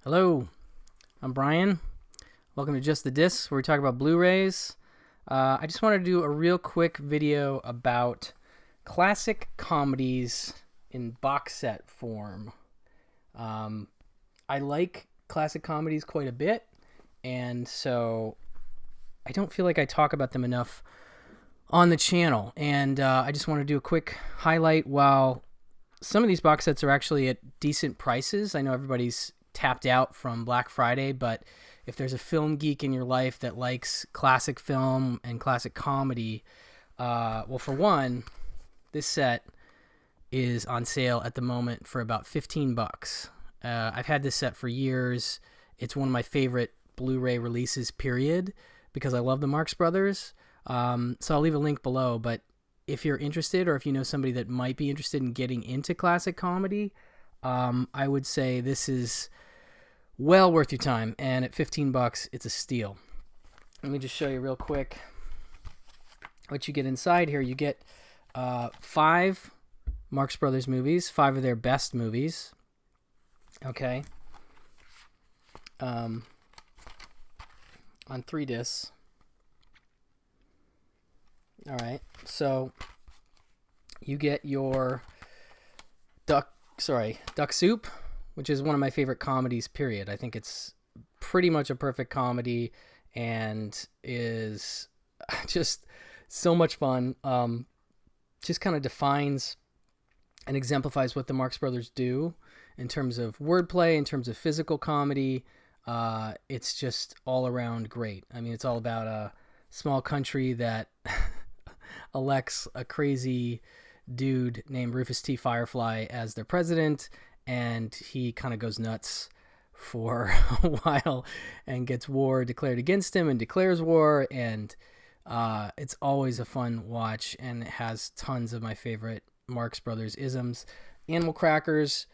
Hello, I'm Brian. Welcome to Just the Discs, where we talk about Blu-rays. I just wanted to do a real quick video about classic comedies in box set form. I like classic comedies quite a bit, and so I don't feel like I talk about them enough on the channel. And I just want to do a quick highlight. While some of these box sets are actually at decent prices, I know everybody's tapped out from Black Friday, but if there's a film geek in your life that likes classic film and classic comedy, well, for one, this set is on sale at the moment for about 15 bucks. I've had this set for years. It's one of my favorite Blu-ray releases, period, because I love the Marx Brothers. So I'll leave a link below, but if you're interested, or if you know somebody that might be interested in getting into classic comedy, I would say this is well worth your time, and at 15 bucks, it's a steal. Let me just show you real quick what you get inside here. You get 5 Marx Brothers movies, 5 of their best movies. Okay. On 3 discs. All right. So you get your Duck Soup, which is one of my favorite comedies, period. I think it's pretty much a perfect comedy and is just so much fun. Just kind of defines and exemplifies what the Marx Brothers do in terms of wordplay, in terms of physical comedy. It's just all around great. I mean, it's all about a small country that elects a crazy dude named Rufus T. Firefly as their president, and he kind of goes nuts for a while and gets war declared against him and declares war, and it's always a fun watch, and it has tons of my favorite Marx Brothers isms. Animal Crackers,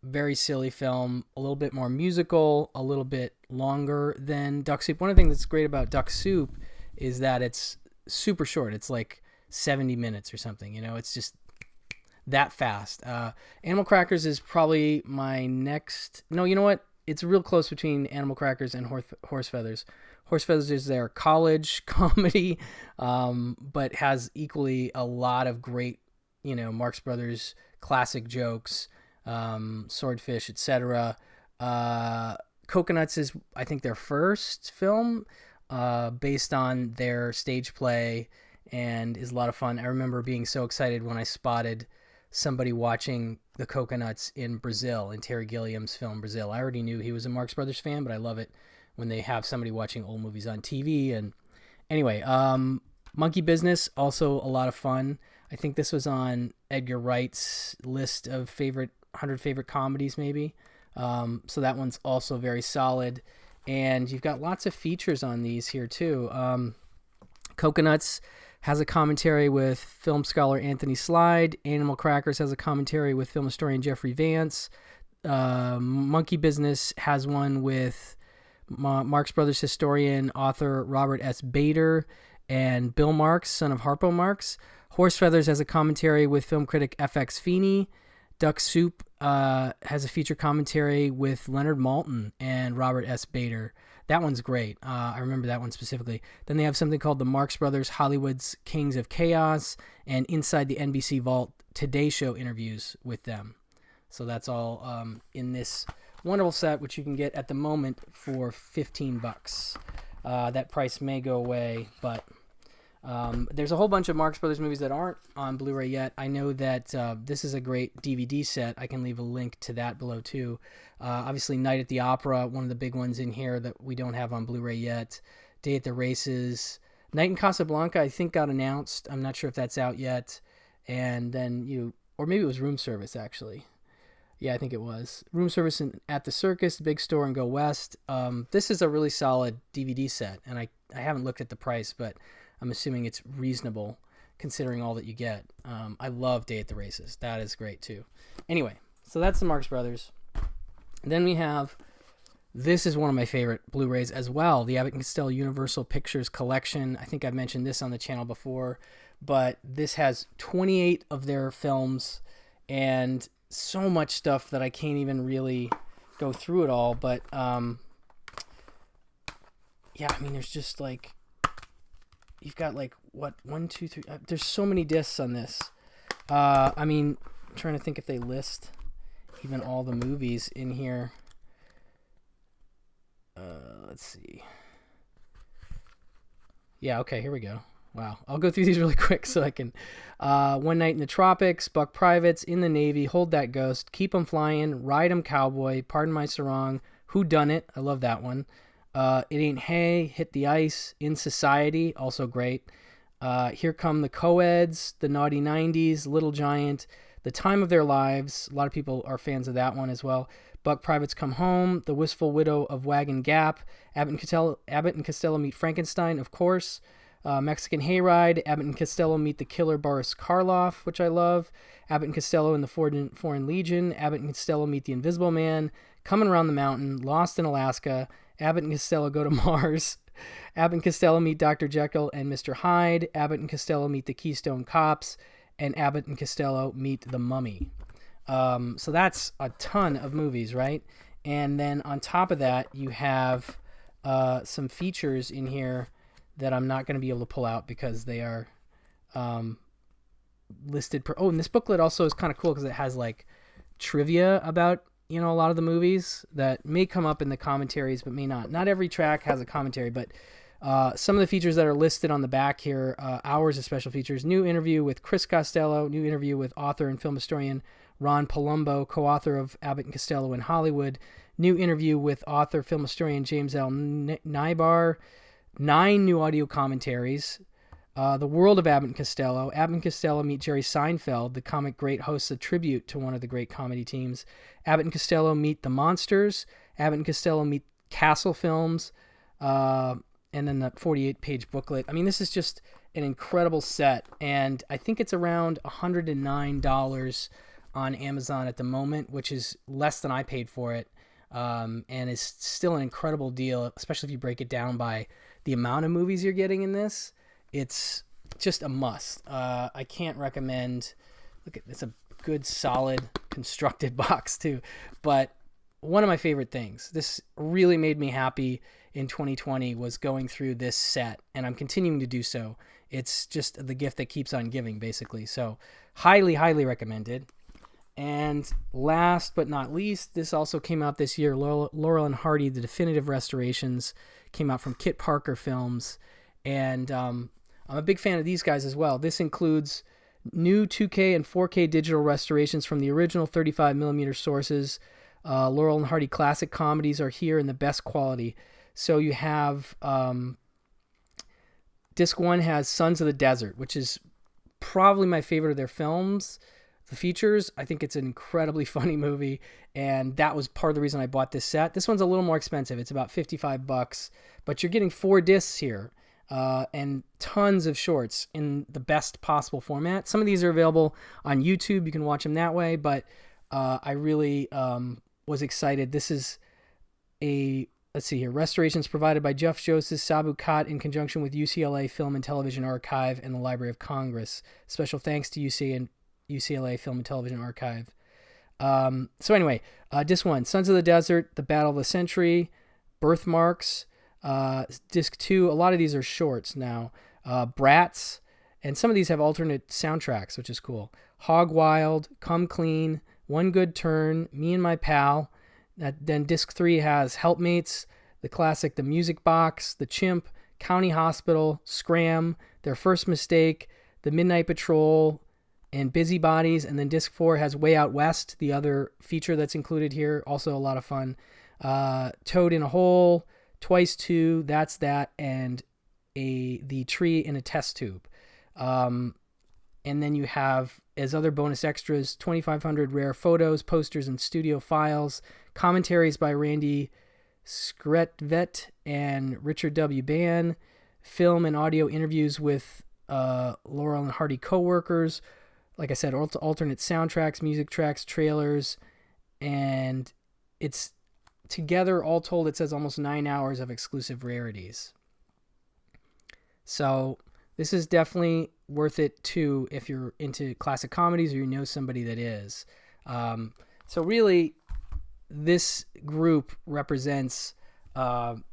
very silly film, a little bit more musical, a little bit longer than Duck Soup. One of the things that's great about Duck Soup is that it's super short. It's like 70 minutes or something, it's just that fast. Animal Crackers is probably my next. No, you know what? It's real close between Animal Crackers and Horse Feathers. Horse Feathers is their college comedy, but has equally a lot of great, Marx Brothers classic jokes, Swordfish, etc. Coconuts is, I think, their first film, based on their stage play, and is a lot of fun. I remember being so excited when I spotted somebody watching the Coconuts in Brazil, in Terry Gilliam's film Brazil. I already knew he was a Marx Brothers fan, but I love it when they have somebody watching old movies on TV. And anyway, Monkey Business, also a lot of fun. I think this was on Edgar Wright's list of 100 favorite comedies, maybe. So that one's also very solid. And you've got lots of features on these here, too. Coconuts has a commentary with film scholar Anthony Slide. Animal Crackers has a commentary with film historian Jeffrey Vance. Monkey Business has one with Marx Brothers historian, author Robert S. Bader, and Bill Marx, son of Harpo Marx. Horse Feathers has a commentary with film critic F.X. Feeney. Duck Soup has a feature commentary with Leonard Maltin and Robert S. Bader. That one's great. I remember that one specifically. Then they have something called the Marx Brothers, Hollywood's Kings of Chaos, and Inside the NBC Vault, Today Show interviews with them. So that's all in this wonderful set, which you can get at the moment for 15 bucks. That price may go away, but there's a whole bunch of Marx Brothers movies that aren't on Blu-ray yet. I know that this is a great DVD set. I can leave a link to that below too. Obviously, Night at the Opera, one of the big ones in here that we don't have on Blu-ray yet. Day at the Races. Night in Casablanca, I think, got announced. I'm not sure if that's out yet. And then or maybe it was Room Service, actually. Yeah, I think it was. Room Service at the Circus, Big Store, and Go West. This is a really solid DVD set, and I haven't looked at the price, but I'm assuming it's reasonable considering all that you get. I love Day at the Races. That is great, too. Anyway, so that's the Marx Brothers. Then we have, this is one of my favorite Blu-rays as well, the Abbott and Costello Universal Pictures Collection. I think I've mentioned this on the channel before, but this has 28 of their films and so much stuff that I can't even really go through it all, but yeah, I mean, there's just like, you've got like what, 1, 2, 3. There's so many discs on this. I mean, I'm trying to think if they list even all the movies in here. Let's see. Yeah, okay, here we go. Wow, I'll go through these really quick so I can. One Night in the Tropics, Buck Privates, In the Navy, Hold That Ghost, Keep 'em Flying, Ride 'em Cowboy, Pardon My Sarong, Who Done It? I love that one. It Ain't Hay, Hit the Ice, In Society, also great. Here Come the Co-Eds, The Naughty 90s, Little Giant, The Time of Their Lives. A lot of people are fans of that one as well. Buck Privates Come Home, The Wistful Widow of Wagon Gap, Abbott and Costello Meet Frankenstein, of course. Mexican Hayride, Abbott and Costello Meet the Killer Boris Karloff, which I love. Abbott and Costello and the Foreign Legion, Abbott and Costello Meet the Invisible Man, Coming Around the Mountain, Lost in Alaska, Abbott and Costello Go to Mars, Abbott and Costello Meet Dr. Jekyll and Mr. Hyde, Abbott and Costello Meet the Keystone Cops, and Abbott and Costello Meet the Mummy. So that's a ton of movies, right? And then on top of that, you have some features in here that I'm not going to be able to pull out because they are listed per. Oh, and this booklet also is kind of cool because it has like trivia about, you know, a lot of the movies that may come up in the commentaries but may not. Not every track has a commentary, but some of the features that are listed on the back here, hours of special features, new interview with Chris Costello, new interview with author and film historian Ron Palumbo, co-author of Abbott and Costello in Hollywood, new interview with author, film historian James L. Nybar, 9 new audio commentaries, The World of Abbott and Costello, Abbott and Costello Meet Jerry Seinfeld, the comic great hosts a tribute to one of the great comedy teams, Abbott and Costello Meet the Monsters, Abbott and Costello Meet Castle Films, and then the 48-page booklet. I mean, this is just an incredible set, and I think it's around $109 on Amazon at the moment, which is less than I paid for it, and is still an incredible deal, especially if you break it down by the amount of movies you're getting in this. It's just a must. I can't recommend. Look, it's a good, solid, constructed box too. But one of my favorite things, this really made me happy in 2020, was going through this set, and I'm continuing to do so. It's just the gift that keeps on giving, basically. So highly, highly recommended. And last but not least, this also came out this year. Laurel and Hardy, the definitive restorations, came out from Kit Parker Films. And I'm a big fan of these guys as well. This includes new 2K and 4K digital restorations from the original 35mm sources. Laurel and Hardy classic comedies are here in the best quality. So you have Disc 1 has Sons of the Desert, which is probably my favorite of their films. The features, I think it's an incredibly funny movie, and that was part of the reason I bought this set. This one's a little more expensive. It's about $55, but you're getting 4 discs here, and tons of shorts in the best possible format. Some of these are available on YouTube. You can watch them that way, but I really was excited. This is let's see here, restorations provided by Jeff Joseph Sabu Khat in conjunction with UCLA Film and Television Archive and the Library of Congress. Special thanks to UCLA Film and Television Archive. So anyway, Disc 1, Sons of the Desert, The Battle of the Century, Birthmarks. Disc 2, a lot of these are shorts now. Bratz, and some of these have alternate soundtracks, which is cool. Hog Wild, Come Clean, One Good Turn, Me and My Pal. Then Disc 3 has Helpmates, the classic The Music Box, The Chimp, County Hospital, Scram, Their First Mistake, The Midnight Patrol, and Busybodies. And then Disc 4 has Way Out West, the other feature that's included here, also a lot of fun. Toad in a Hole, Twice 2, That's That, and The Tree in a Test Tube. And then you have, as other bonus extras, 2,500 rare photos, posters, and studio files, commentaries by Randy Skretvet and Richard W. Ban, film and audio interviews with Laurel and Hardy co-workers, like I said, alternate soundtracks, music tracks, trailers, and it's together, all told, it says almost 9 hours of exclusive rarities. So this is definitely worth it too if you're into classic comedies or you know somebody that is. So really, this group represents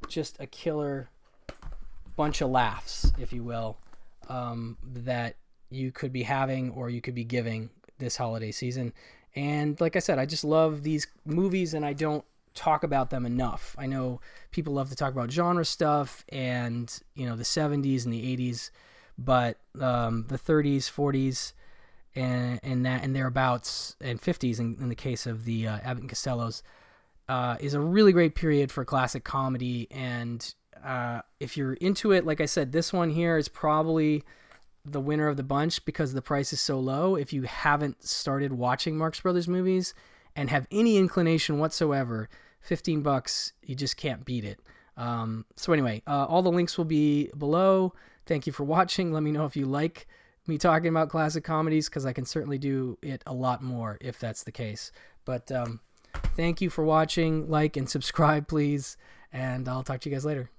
just a killer bunch of laughs, if you will, that you could be having or you could be giving this holiday season. And like I said, I just love these movies, and I don't talk about them enough. I know people love to talk about genre stuff and, you know, the 70s and the 80s, but the 30s, 40s, and that and thereabouts, and 50s in the case of the Abbott and Costellos, is a really great period for classic comedy. And if you're into it, like I said, this one here is probably the winner of the bunch because the price is so low. If you haven't started watching Marx Brothers movies and have any inclination whatsoever, $15, you just can't beat it. So anyway, all the links will be below. Thank you for watching. Let me know if you like me talking about classic comedies, because I can certainly do it a lot more if that's the case. But thank you for watching. Like and subscribe, please, and I'll talk to you guys later.